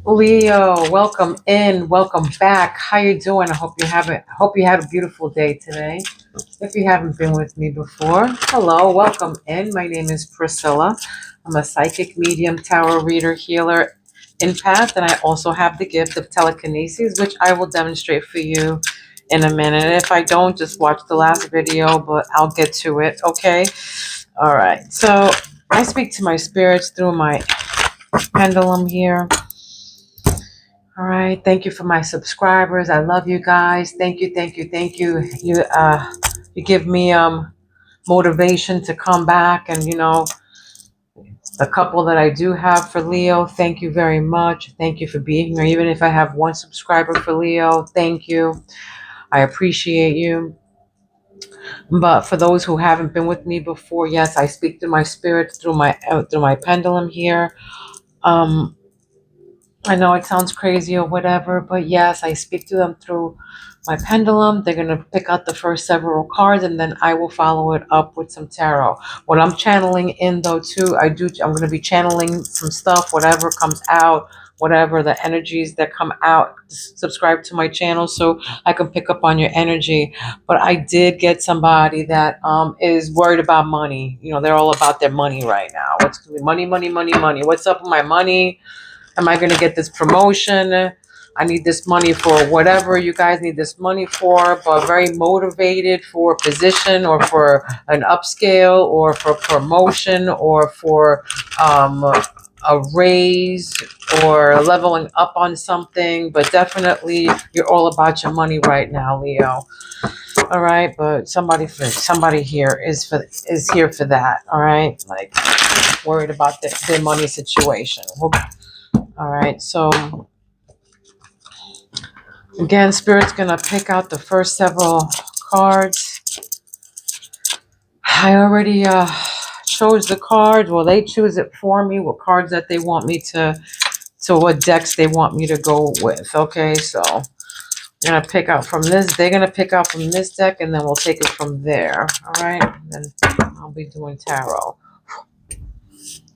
Leo, welcome in, welcome back. How you doing? I hope you had a beautiful day today. If you haven't been with me before, hello, welcome in. My name is Priscilla. I'm a psychic medium, tarot reader, healer, empath, and I also have the gift of telekinesis, which I will demonstrate for you in a minute. If I don't, just watch the last video, but I'll get to it, okay? All right. So I speak to my spirits through my pendulum here. All right. Thank you for my subscribers. I love you guys. Thank you, thank you, thank you. You give me motivation to come back, and the couple that I do have for Leo, thank you very much. Thank you for being here. Even if I have one subscriber for Leo, thank you. I appreciate you. But for those who haven't been with me before, yes, I speak to my spirit through my pendulum here. Um I know it sounds crazy or whatever, but yes, I speak to them through my pendulum. They're going to pick out the first several cards, and then I will follow it up with some tarot. What I'm channeling in though too, I'm going to be channeling some stuff, whatever comes out, whatever the energies that come out. Subscribe to my channel so I can pick up on your energy. But I did get somebody that is worried about money. They're all about their money right now. What's going to be money, money, money, money? What's up with my money? Am I going to get this promotion? I need this money for whatever you guys need this money for, but very motivated for a position or for an upscale or for promotion or for a raise or leveling up on something. But definitely, you're all about your money right now, Leo. All right, but somebody here is here for that. All right, like worried about their money situation. All right, so again, Spirit's gonna pick out the first several cards. I already chose the cards. Well, they choose it for me. What cards that they want me to what decks they want me to go with. Okay, so I'm gonna pick out from this. They're gonna pick out from this deck, and then we'll take it from there. All right, and then I'll be doing tarot.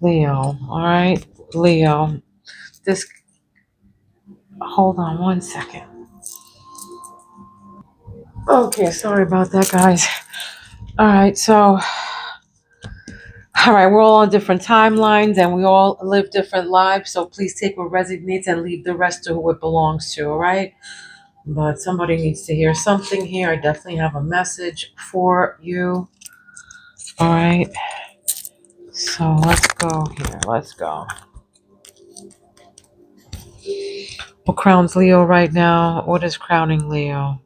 Leo. All right, Leo. This. Hold on one second. Okay, sorry about that, guys. All right, so we're all on different timelines and we all live different lives. So please take what resonates and leave the rest to who it belongs to, all right? But somebody needs to hear something here. I definitely have a message for you. All right. So let's go here. Let's go. What crowns Leo right now? What is crowning Leo?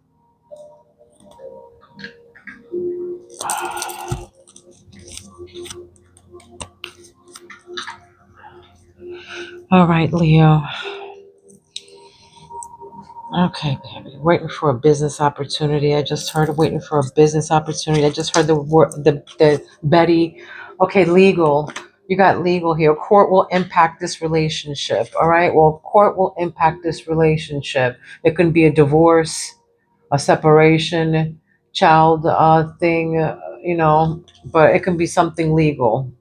All right, Leo. Okay, baby. Waiting for a business opportunity. I just heard waiting for a business opportunity. I just heard the word the Betty. Okay, legal. You got legal here. Court will impact this relationship. All right. Well, court will impact this relationship. It can be a divorce, a separation, child thing. But it can be something legal.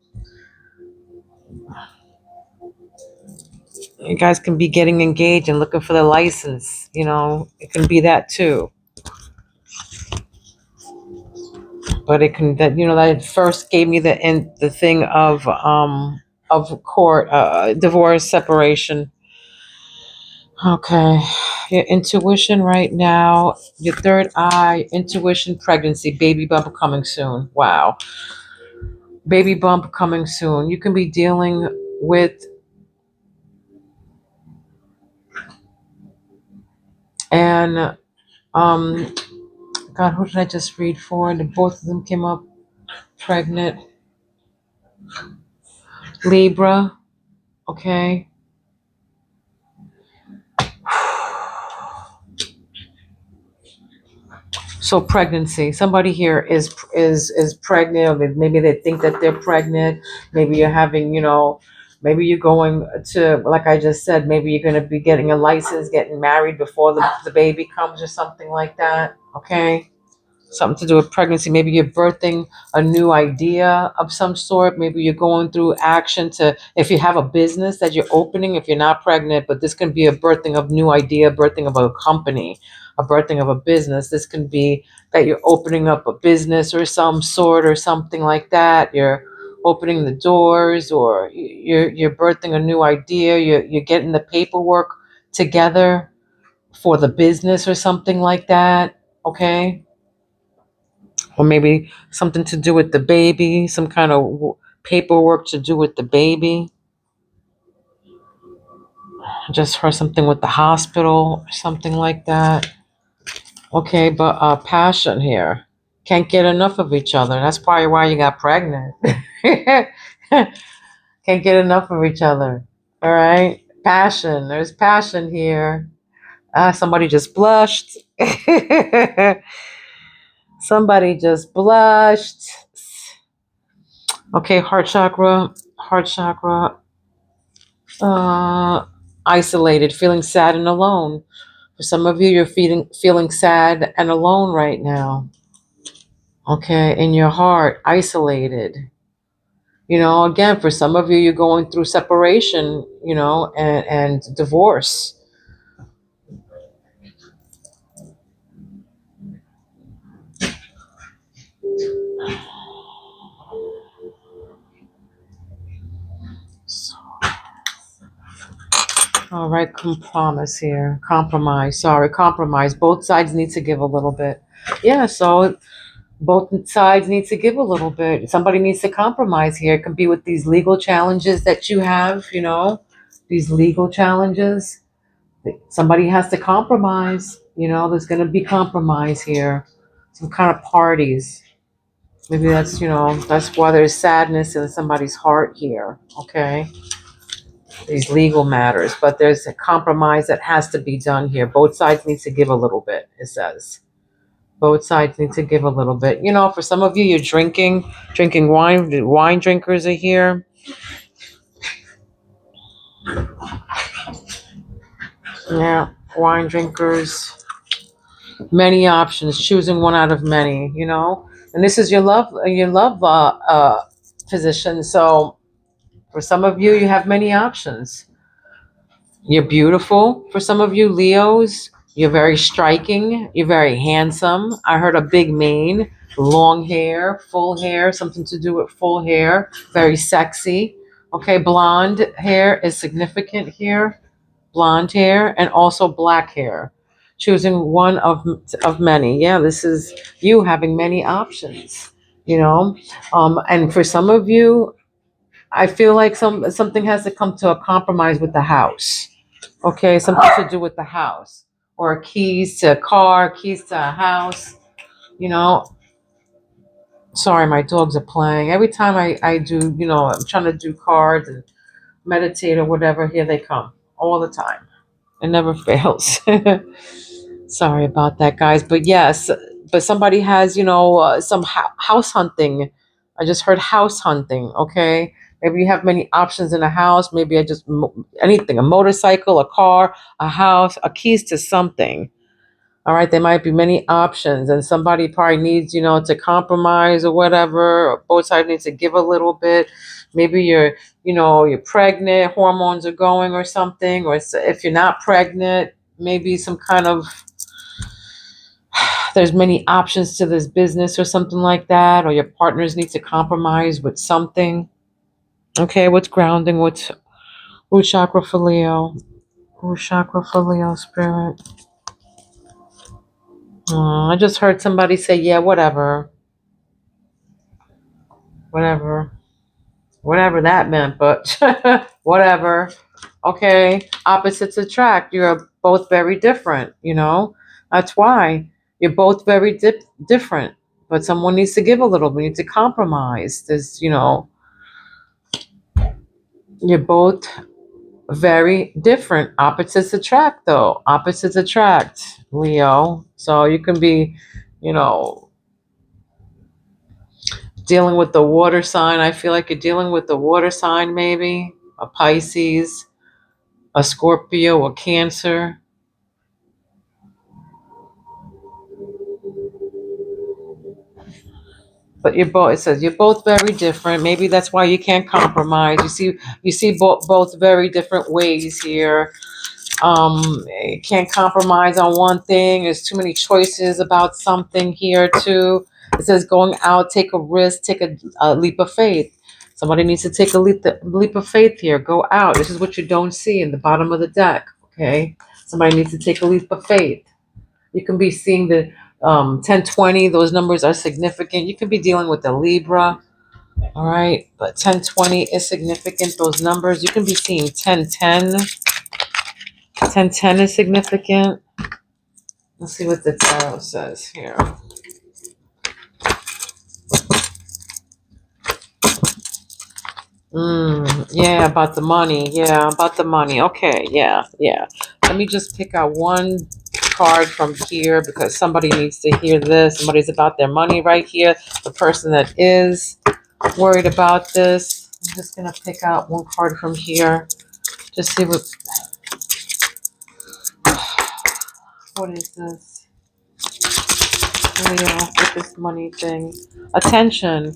You guys can be getting engaged and looking for the license. It can be that too. But it can that first gave me the thing of court, divorce, separation. Okay, your intuition right now, your third eye, intuition, pregnancy, baby bump coming soon. Wow, baby bump coming soon. You can be dealing with and God, who did I just read for? And both of them came up pregnant. Libra. Okay. So pregnancy. Somebody here is pregnant. Or maybe they think that they're pregnant. Maybe you're having, maybe you're going to, like I just said, maybe you're going to be getting a license, getting married before the baby comes or something like that. Okay. Something to do with pregnancy. Maybe you're birthing a new idea of some sort. Maybe you're going through action to, if you have a business that you're opening, if you're not pregnant, but this can be a birthing of new idea, birthing of a company, a birthing of a business. This can be that you're opening up a business or some sort or something like that. You're opening the doors, or you're birthing a new idea. You're getting the paperwork together for the business or something like that. Okay, or maybe something to do with the baby, some kind of paperwork to do with the baby. I just heard something with the hospital or something like that. Okay, but passion here. Can't get enough of each other. That's probably why you got pregnant. Can't get enough of each other. All right. Passion. There's passion here. Somebody just blushed. Somebody just blushed. Okay, heart chakra. Heart chakra. uh, Isolated, feeling sad and alone. For some of you, you're feeling sad and alone right now. Okay, in your heart, isolated. Again, for some of you, you're going through separation, and divorce. All right, compromise here. Compromise. Sorry, compromise. Both sides need to give a little bit. Yeah, so both sides need to give a little bit. Somebody needs to compromise here. It can be with these legal challenges that you have, these legal challenges. Somebody has to compromise. There's going to be compromise here. Some kind of parties. Maybe that's why there's sadness in somebody's heart here. Okay. These legal matters, but there's a compromise that has to be done here. Both sides need to give a little bit, it says. Both sides need to give a little bit. For some of you, you're drinking wine. The wine drinkers are here. Yeah, wine drinkers. Many options, choosing one out of many. And this is your love position. So for some of you, you have many options. You're beautiful. For some of you, Leos, you're very striking. You're very handsome. I heard a big mane, long hair, full hair, something to do with full hair. Very sexy. Okay, blonde hair is significant here. Blonde hair and also black hair. Choosing one of many. Yeah, this is you having many options. And for some of you, I feel like something has to come to a compromise with the house. Okay, something to do with the house, or keys to a car, keys to a house. You know, Sorry, my dogs are playing. Every time I do, I'm trying to do cards and meditate or whatever, here they come all the time. It never fails. Sorry about that, guys. But yes, but somebody has, some house hunting. I just heard house hunting. Okay. Maybe you have many options in a house. Maybe anything, a motorcycle, a car, a house, a keys to something. All right. There might be many options, and somebody probably needs, to compromise or whatever. Or both sides need to give a little bit. Maybe you're pregnant, hormones are going or something. Or if you're not pregnant, maybe some kind of, there's many options to this business or something like that, or your partners need to compromise with something. Okay, what's grounding? What's root chakra for Leo? Root chakra for Leo spirit. I just heard somebody say, yeah, whatever, whatever that meant, but whatever. Okay, opposites attract. You're both very different, That's why you're both very different. But someone needs to give a little. We need to compromise. You're both very different. Opposites attract, though. Opposites attract, Leo. So you can be, you know, dealing with the water sign. I feel like you're dealing with the water sign, maybe a Pisces, a Scorpio, a Cancer. But you're both. It says you're both very different. Maybe that's why you can't compromise. You see both very different ways here. You can't compromise on one thing. There's too many choices about something here too. It says going out, take a risk, take a leap of faith. Somebody needs to take a leap of faith here. Go out. This is what you don't see in the bottom of the deck. Okay. Somebody needs to take a leap of faith. You can be seeing the 1020. Those numbers are significant. You can be dealing with the Libra. All right. But 1020 is significant. Those numbers. You can be seeing 1010. 1010 is significant. Let's see what the tarot says here. Yeah, about the money. Yeah, about the money. Okay, yeah. Let me just pick out one card from here because somebody needs to hear this. Somebody's about their money right here. The person that is worried about this. I'm just gonna pick out one card from here. Just see what is this? Leo, with this money thing. Attention.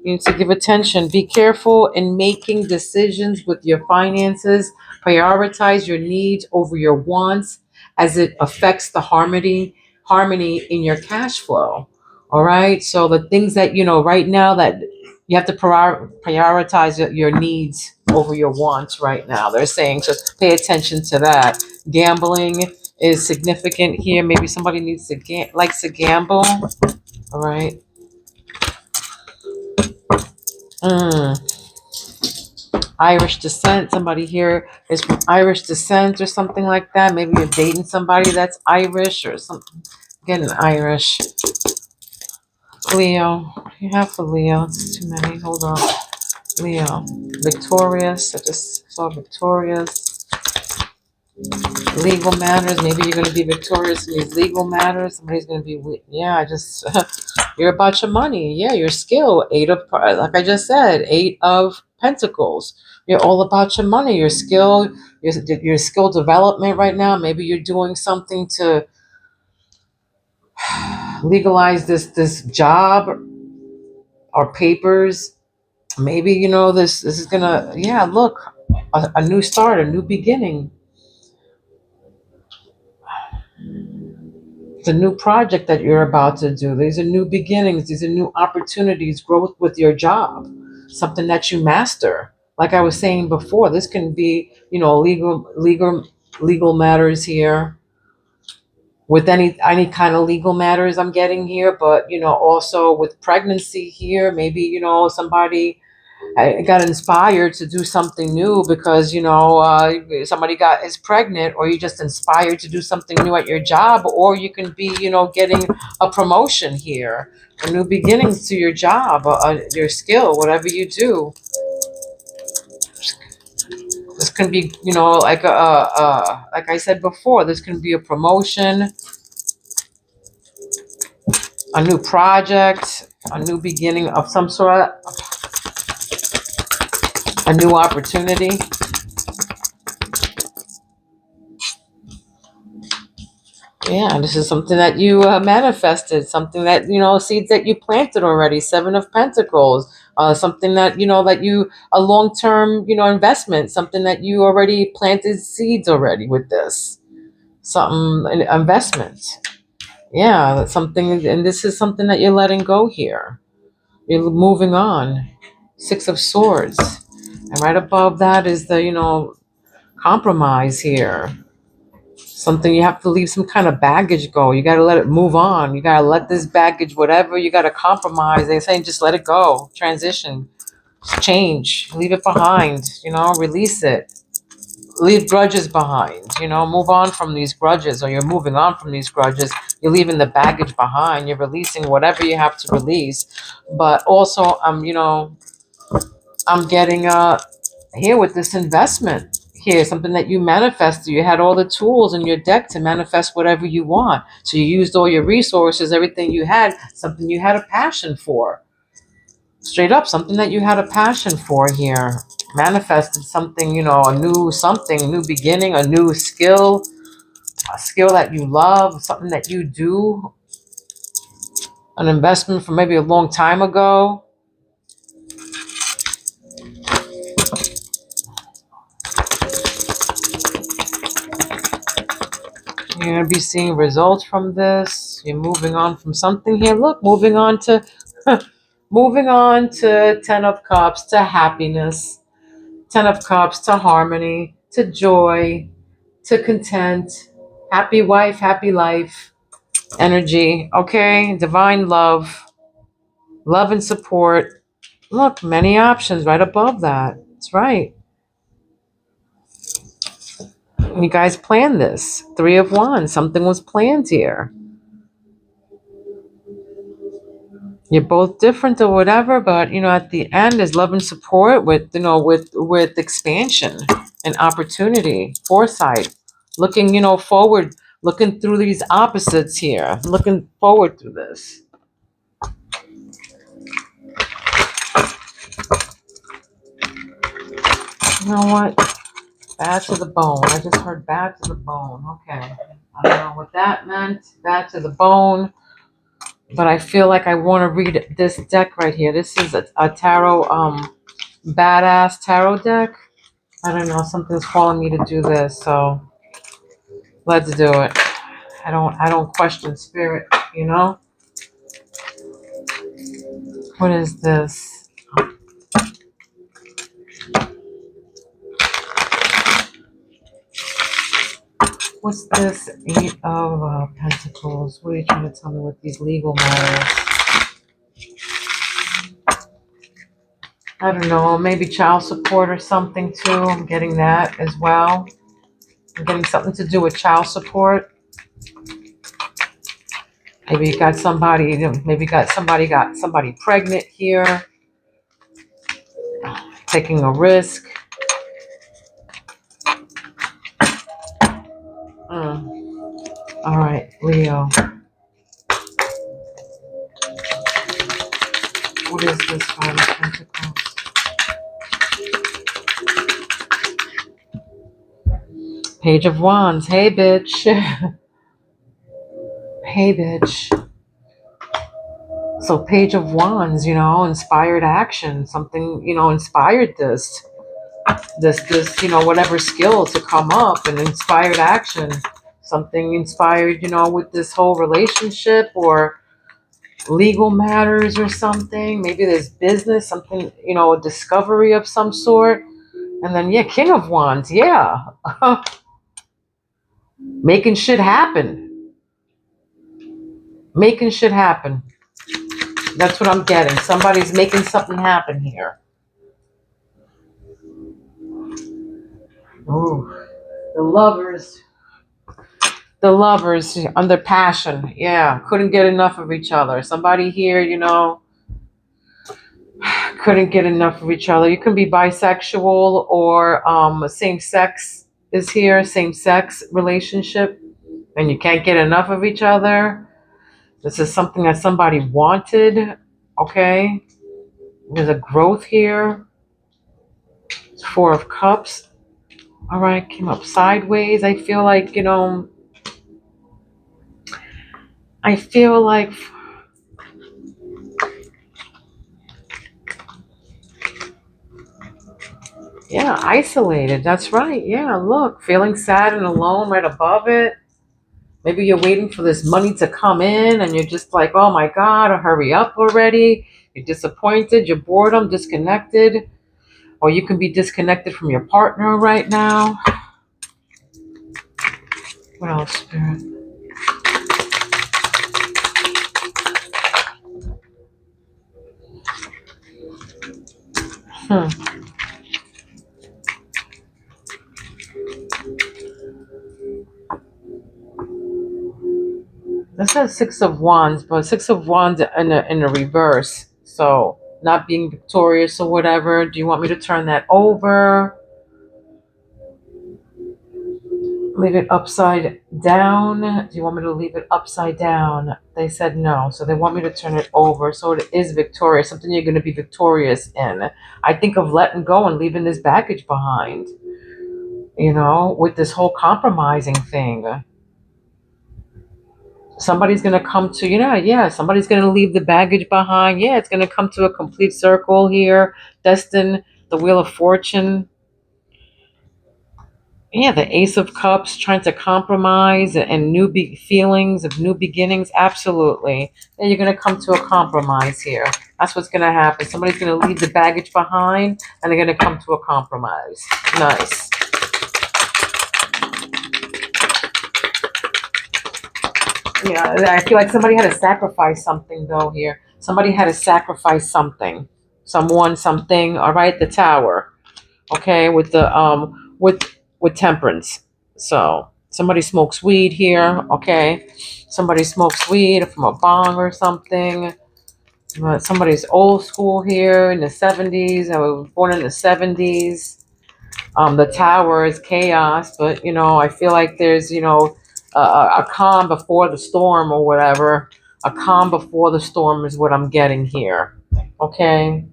You need to give attention. Be careful in making decisions with your finances. Prioritize your needs over your wants as it affects the harmony in your cash flow. All right. So the things that right now that you have to prioritize your needs over your wants right now. They're saying so pay attention to that. Gambling is significant here. Maybe somebody needs to likes to gamble. All right. Irish descent. Somebody here is from Irish descent or something like that. Maybe you're dating somebody that's Irish or something. Getting Irish. Leo. You have for Leo. It's too many. Hold on. Leo. Victorious. I just saw victorious. Legal matters. Maybe you're going to be victorious in these legal matters. Somebody's going to be, you're about your money. Yeah, your skill. Like I just said, 8 of Pentacles. You're all about your money, your skill, your skill development right now. Maybe you're doing something to legalize this job or papers. Maybe, this is going to, look, a new start, a new beginning. It's a new project that you're about to do. These are new beginnings. These are new opportunities, growth with your job, something that you master. Like I was saying before, this can be, legal matters here with any kind of legal matters I'm getting here, but, also with pregnancy here, maybe, somebody I got inspired to do something new because somebody is pregnant, or you just inspired to do something new at your job, or you can be getting a promotion here, a new beginnings to your job, your skill, whatever you do. This can be like I said before, this can be a promotion, a new project, a new beginning of some sort, a new opportunity. Yeah, this is something that you manifested, something that, seeds that you planted already, 7 of Pentacles, something that, a long-term, investment, something that you already planted seeds already with this, an investment. Yeah, that's something, and this is something that you're letting go here. You're moving on. 6 of Swords. And right above that is the, compromise here. Something you have to leave some kind of baggage go. You got to let it move on. You got to let this baggage, whatever you got to compromise. They're saying just let it go. Transition. Change. Leave it behind. Release it. Leave grudges behind. Move on from these grudges, or you're moving on from these grudges. You're leaving the baggage behind. You're releasing whatever you have to release. But also, I'm getting here with this investment here, something that you manifested. You had all the tools in your deck to manifest whatever you want. So you used all your resources, everything you had, something you had a passion for. Straight up, something that you had a passion for here. Manifested something, a new beginning, a new skill, a skill that you love, something that you do. an investment from maybe a long time ago. You're going to be seeing results from this. You're moving on from something here. Look, moving on to moving on to 10 of cups, to happiness, 10 of cups, to harmony, to joy, to content, happy wife, happy life, energy, okay? Divine love, love and support. Look, many options right above that. That's right. You guys planned this. 3 of Wands. Something was planned here. You're both different or whatever, but at the end is love and support with with expansion and opportunity, foresight, looking forward, looking through these opposites here, looking forward through this. You know what? Bad to the bone. I just heard bad to the bone. Okay. I don't know what that meant. Bad to the bone. But I feel like I want to read this deck right here. This is a tarot, badass tarot deck. I don't know. Something's calling me to do this, so let's do it. I don't question spirit. What is this? What's this? 8 of Pentacles. What are you trying to tell me with these legal matters? I don't know. Maybe child support or something too. I'm getting that as well. I'm getting something to do with child support. Maybe you got somebody. Maybe got somebody pregnant here, taking a risk. All right, Leo. What is this 5 of Pentacles? Page of Wands. Hey, bitch. Hey, bitch. So Page of Wands, inspired action. Something, inspired this, whatever skill to come up and inspired action. Something inspired, with this whole relationship or legal matters or something. Maybe there's business, something, a discovery of some sort. And then, yeah, King of Wands, yeah. Making shit happen. Making shit happen. That's what I'm getting. Somebody's making something happen here. Ooh. The lovers under passion. Yeah, couldn't get enough of each other. Somebody here, couldn't get enough of each other. You can be bisexual or same sex is here, same sex relationship, and you can't get enough of each other. This is something that somebody wanted, okay? There's a growth here. It's 4 of Cups. All right, came up sideways. I feel like, yeah, isolated. That's right. Yeah, look, feeling sad and alone right above it. Maybe you're waiting for this money to come in and you're just like, oh my God, hurry up already. You're disappointed, you're boredom, disconnected. Or you can be disconnected from your partner right now. What else, Spirit? This says 6 of Wands, but 6 of Wands in a reverse. So not being victorious or whatever. Do you want me to turn that over? Leave it upside down? Do you want me to leave it upside down? They said no. So they want me to turn it over. So it is victorious. Something you're going to be victorious in. I think of letting go and leaving this baggage behind. With this whole compromising thing. Somebody's going to come to, yeah, somebody's going to leave the baggage behind. Yeah, it's going to come to a complete circle here. Destined, the Wheel of Fortune. Yeah, the Ace of Cups, trying to compromise and feelings of new beginnings. Absolutely. Yeah, you're going to come to a compromise here. That's what's going to happen. Somebody's going to leave the baggage behind and they're going to come to a compromise. Nice. Yeah, I feel like somebody had to sacrifice something though here. Somebody had to sacrifice something. Someone, something. All right, the Tower. Okay, with temperance. So somebody smokes weed here. Okay, somebody smokes weed from a bong or something. Somebody's old school here in the 70s. I was born in the 70s. The Tower is chaos, but I feel like there's a calm before the storm or whatever. A calm before the storm is what I'm getting here. Okay.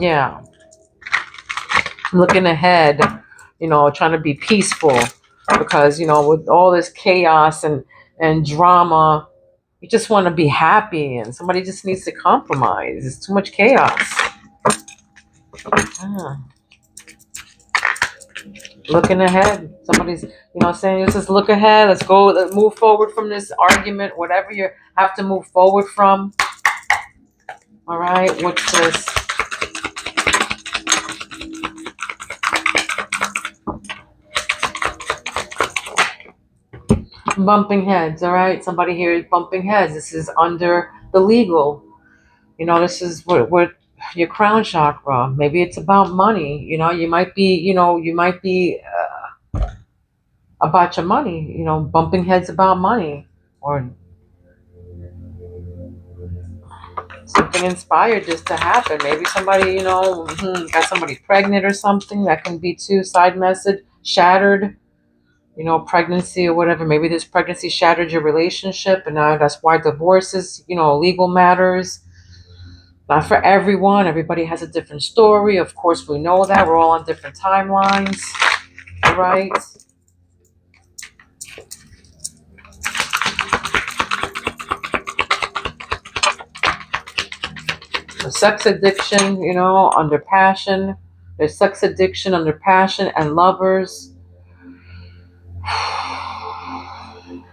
Yeah. Looking ahead, trying to be peaceful because, with all this chaos and drama, you just want to be happy and somebody just needs to compromise. It's too much chaos. Ah, looking ahead. Somebody's, saying, just look ahead. Let's go, let's move forward from this argument, whatever you have to move forward from. All right. What's this? Bumping heads. All right. Somebody here is bumping heads. This is under the legal. This is what your crown chakra. Maybe it's about money. You might be about your money. Bumping heads about money, or something inspired just to happen. Maybe somebody, got somebody pregnant or something. That can be too. Side message shattered. Pregnancy or whatever. Maybe this pregnancy shattered your relationship, and now that's why divorce is, legal matters. Not for everyone. Everybody has a different story. Of course, we know that. We're all on different timelines. All right. The sex addiction, under passion. There's sex addiction under passion and lovers.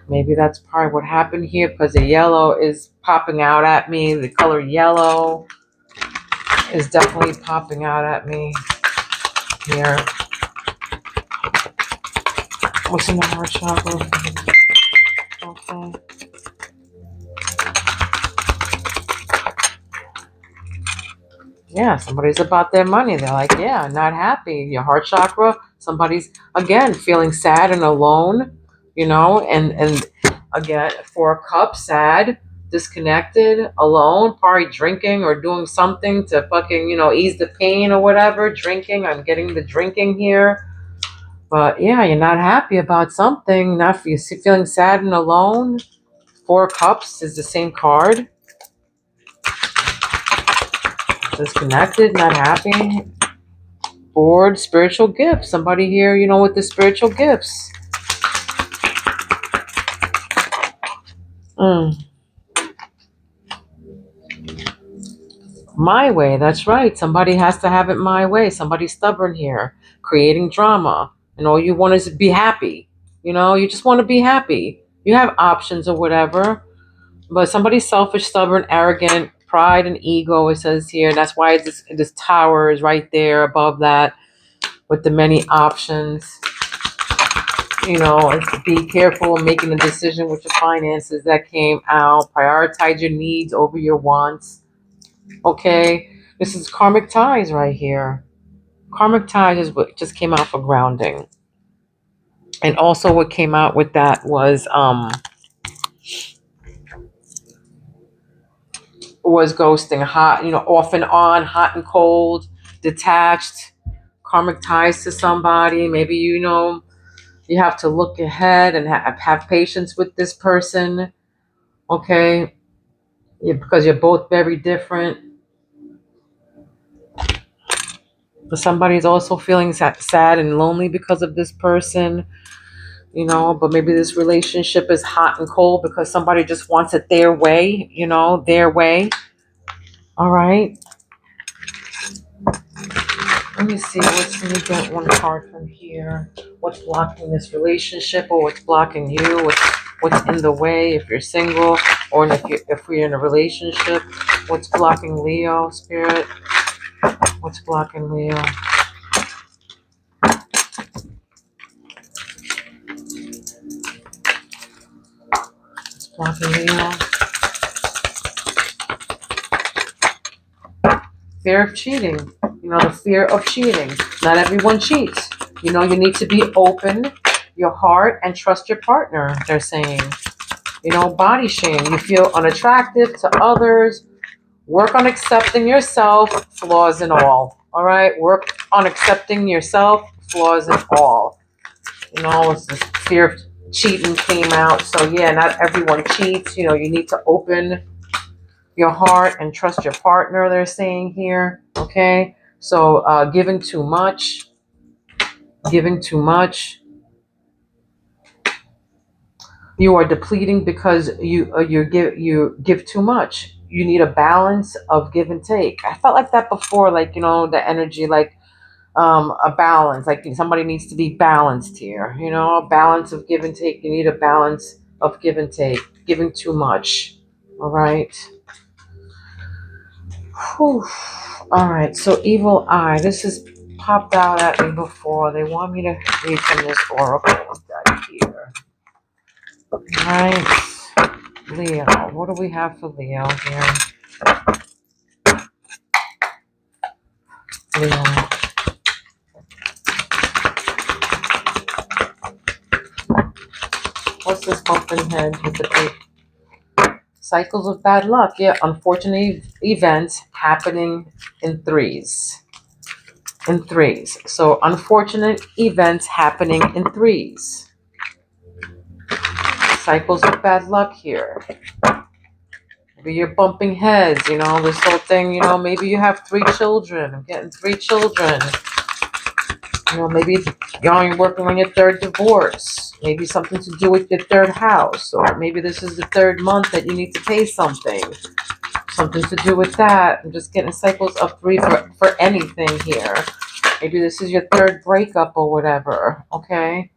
Maybe that's part what happened here because the yellow is popping out at me. The color yellow is definitely popping out at me here. What's in the heart chakra? Okay. Yeah, somebody's about their money. They're like, yeah, not happy. Your heart chakra, somebody's, again, feeling sad and alone, and again, 4 cups, sad, disconnected, alone, probably drinking or doing something to fucking, ease the pain or whatever. Drinking, I'm getting the drinking here. But yeah, you're not happy about something. Not you're feeling sad and alone. 4 cups is the same card. Disconnected, not happy. Bored, spiritual gifts. Somebody here, with the spiritual gifts. Mm. My way, that's right. Somebody has to have it my way. Somebody's stubborn here, creating drama. And all you want is to be happy. You just want to be happy. You have options or whatever. But somebody's selfish, stubborn, arrogant, pride and ego, it says here. That's why this tower is right there above that with the many options. And to be careful in making a decision with your finances that came out. Prioritize your needs over your wants. Okay, this is karmic ties right here. Karmic ties is what just came out for grounding. And also what came out with that was ghosting, hot, off and on, hot and cold, detached, karmic ties to somebody. Maybe, you have to look ahead and have patience with this person. Okay. because you're both very different. But somebody's also feeling sad and lonely because of this person, but maybe this relationship is hot and cold because somebody just wants it their way, their way. All right. Let me see. Let me get one card from here. What's blocking this relationship, or what's blocking you? What's in the way if you're single, or if we're in a relationship? What's blocking Leo, Spirit? What's blocking Leo? What's blocking Leo? Fear of cheating. The fear of cheating. Not everyone cheats. You need to be open your heart and trust your partner, they're saying. Body shame. You feel unattractive to others. Work on accepting yourself, flaws and all. All right? Work on accepting yourself, flaws and all. It's this fear of cheating came out. So, yeah, not everyone cheats. You need to open your heart and trust your partner, they're saying here. Okay? So, giving too much. You are depleting because you give too much. You need a balance of give and take. I felt like that before, like the energy, like a balance. Like somebody needs to be balanced here. A balance of give and take. You need a balance of give and take. Giving too much. All right. Whew. All right. So evil eye. This has popped out at me before. They want me to read from this oracle deck here. All right. Leo, what do we have for Leo here? Leo. What's this pumpkin head with the big cycles of bad luck? Yeah, unfortunate events happening in threes. In threes. So unfortunate events happening in threes. Cycles of bad luck here. Maybe you're bumping heads, this whole thing, maybe you have 3 children. I'm getting 3 children. Maybe you're working on your 3rd divorce. Maybe something to do with your 3rd house. Or maybe this is the 3rd month that you need to pay something. Something to do with that. I'm just getting cycles of 3 for anything here. Maybe this is your 3rd breakup or whatever. Okay?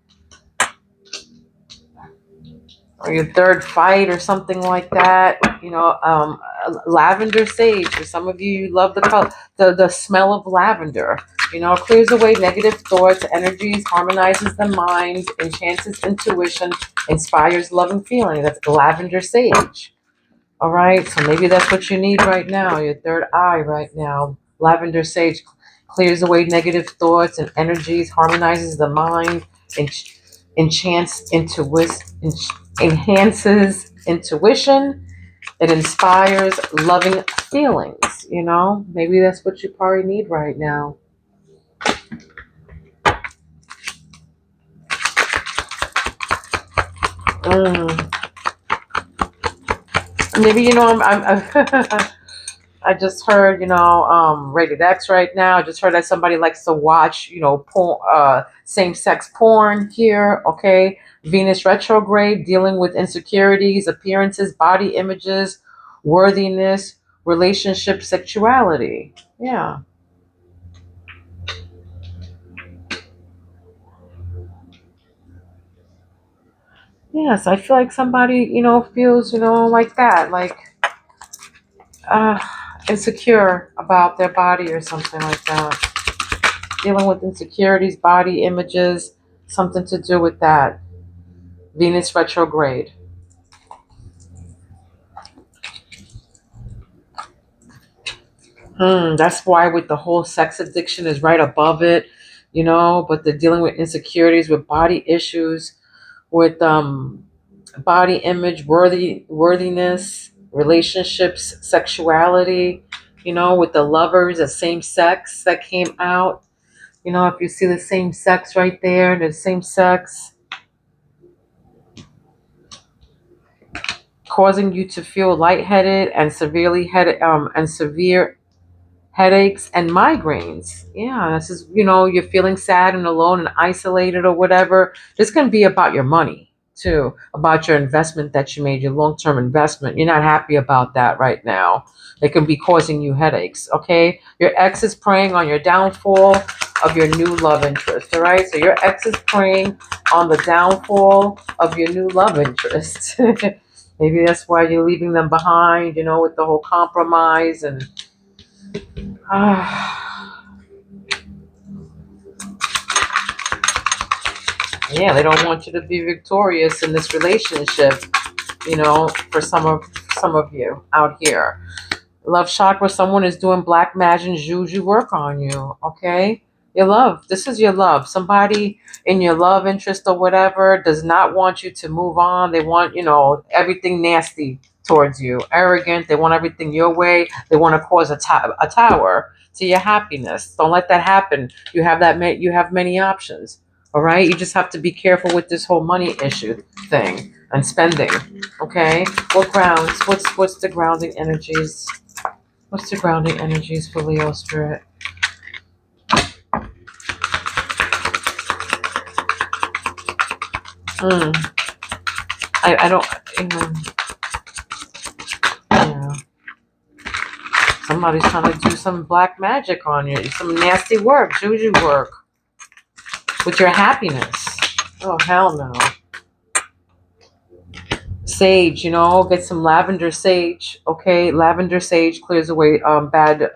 Or your 3rd fight or something like that. Lavender sage. For some of you love the color, the smell of lavender. Clears away negative thoughts, energies, harmonizes the mind, enhances intuition, inspires love and feeling. That's lavender sage. All right, so maybe that's what you need right now, your 3rd eye right now. Lavender sage clears away negative thoughts and energies, harmonizes the mind, enhances intuition. It inspires loving feelings, Maybe that's what you probably need right now. Mm. Maybe I'm I just heard rated X right now. I just heard that somebody likes to watch porn, same-sex porn here. Okay, Venus retrograde, dealing with insecurities, appearances, body images, worthiness, relationship, sexuality. Yeah. Yes, I feel like somebody feels like that, like uh, insecure about their body or something like that. Dealing with insecurities, body images, something to do with that. Venus retrograde. That's why with the whole sex addiction is right above it, but they're dealing with insecurities, with body issues, with body image, worthiness, relationships, sexuality, with the lovers of same sex that came out. If you see the same sex right there, the same sex causing you to feel lightheaded and severe headaches and migraines. Yeah, this is, you're feeling sad and alone and isolated or whatever. This can be about your money too, about your investment that you made, your long-term investment. You're not happy about that right now. It can be causing you headaches, okay? Your ex is preying on your downfall of your new love interest, all right? So your ex is preying on the downfall of your new love interest. Maybe that's why you're leaving them behind, with the whole compromise and yeah, they don't want you to be victorious in this relationship, for some of you out here. Love chakra, someone is doing black magic juju work on you, okay? Your love. This is your love. Somebody in your love interest or whatever does not want you to move on. They want, everything nasty towards you. Arrogant. They want everything your way. They want to cause a tower to your happiness. Don't let that happen. You have many options. All right? You just have to be careful with this whole money issue thing and spending. Okay? What grounds? What's the grounding energies? What's the grounding energies for Leo Spirit? I don't. Yeah. Somebody's trying to do some black magic on you, some nasty work, juju work, with your happiness. Oh hell no. Sage, get some lavender sage. Okay, lavender sage clears away bad.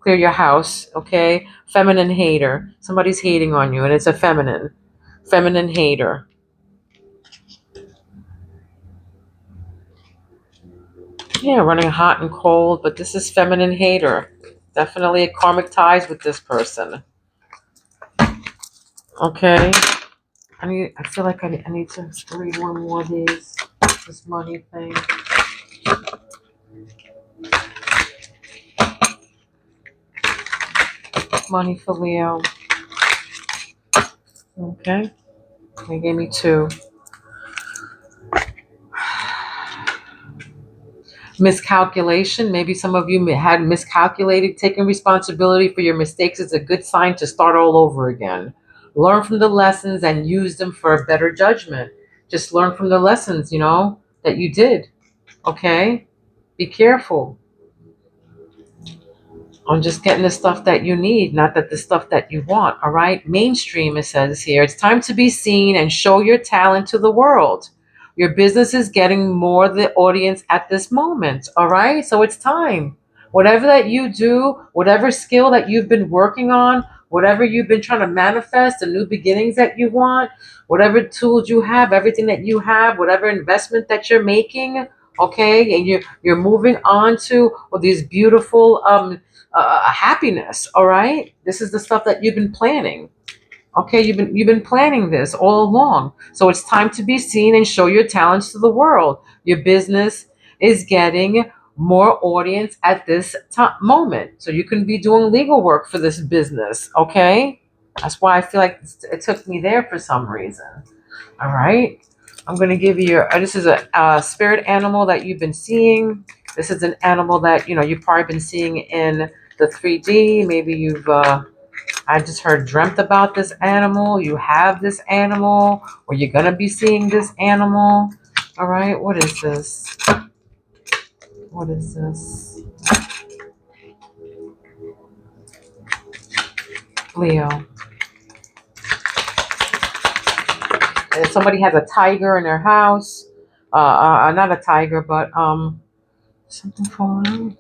Clear your house. Okay, feminine hater. Somebody's hating on you, and it's a feminine hater. Yeah, running hot and cold, but this is feminine hater. Definitely a karmic ties with this person. Okay. I feel like I need to read one more of these. This money thing. Money for Leo. Okay. They gave me two. Miscalculation. Maybe some of you had miscalculated. Taking responsibility for your mistakes is a good sign to start all over again. Learn from the lessons and use them for a better judgment. Just learn from the lessons, that you did. Okay? Be careful on just getting the stuff that you need, not that the stuff that you want. All right? Mainstream, it says here. It's time to be seen and show your talent to the world. Your business is getting more the audience at this moment. All right? So it's time. Whatever that you do, whatever skill that you've been working on, whatever you've been trying to manifest, the new beginnings that you want, whatever tools you have, everything that you have, whatever investment that you're making, okay, and you're moving on to these beautiful happiness. All right, this is the stuff that you've been planning. Okay, you've been planning this all along. So it's time to be seen and show your talents to the world. Your business is getting more audience at this moment. So you can be doing legal work for this business. Okay, that's why I feel like it took me there for some reason. All right. I'm going to give you, this is a spirit animal that you've been seeing. This is an animal that, you've probably been seeing in the 3D. Maybe I just dreamt about this animal. You have this animal, or you're going to be seeing this animal. All right. What is this? What is this? Leo. And somebody has a tiger in their house. Not a tiger, but something falling.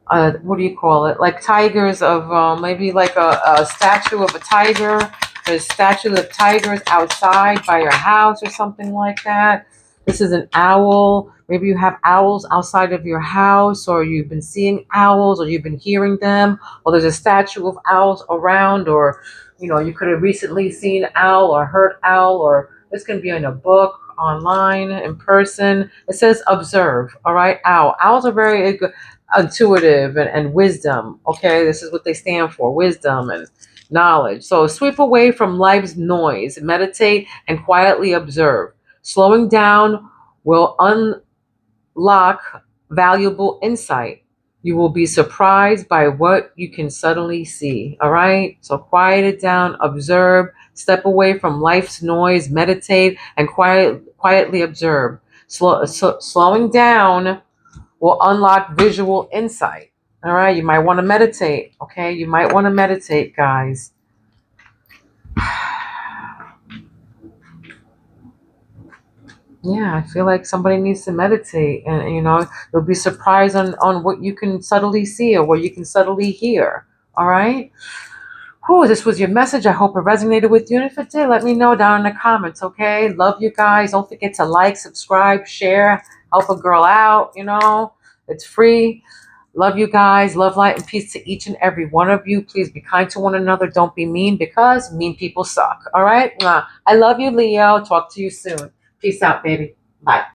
What do you call it? Like tigers of maybe like a statue of a tiger. There's statues of tigers outside by your house or something like that. This is an owl. Maybe you have owls outside of your house, or you've been seeing owls, or you've been hearing them, or there's a statue of owls around, or you could have recently seen owl or heard owl, or this can be in a book, online, in person. It says observe. All right, owl. Owls are very good, intuitive and wisdom. Okay, this is what they stand for: wisdom and knowledge. So sweep away from life's noise, meditate and quietly observe. Slowing down will unlock valuable insight. You will be surprised by what you can suddenly see. All right? So quiet it down, observe, step away from life's noise, meditate, and quietly observe. Slowing down will unlock visual insight. All right? You might want to meditate. Okay? You might want to meditate, guys. Yeah, I feel like somebody needs to meditate, and you'll be surprised on what you can subtly see or what you can subtly hear. All right. Whew, this was your message. I hope it resonated with you. And if it did, let me know down in the comments. Okay. Love you guys. Don't forget to like, subscribe, share, help a girl out. It's free. Love you guys. Love, light, and peace to each and every one of you. Please be kind to one another. Don't be mean, because mean people suck. All right. I love you, Leo. Talk to you soon. Peace out, baby. Bye.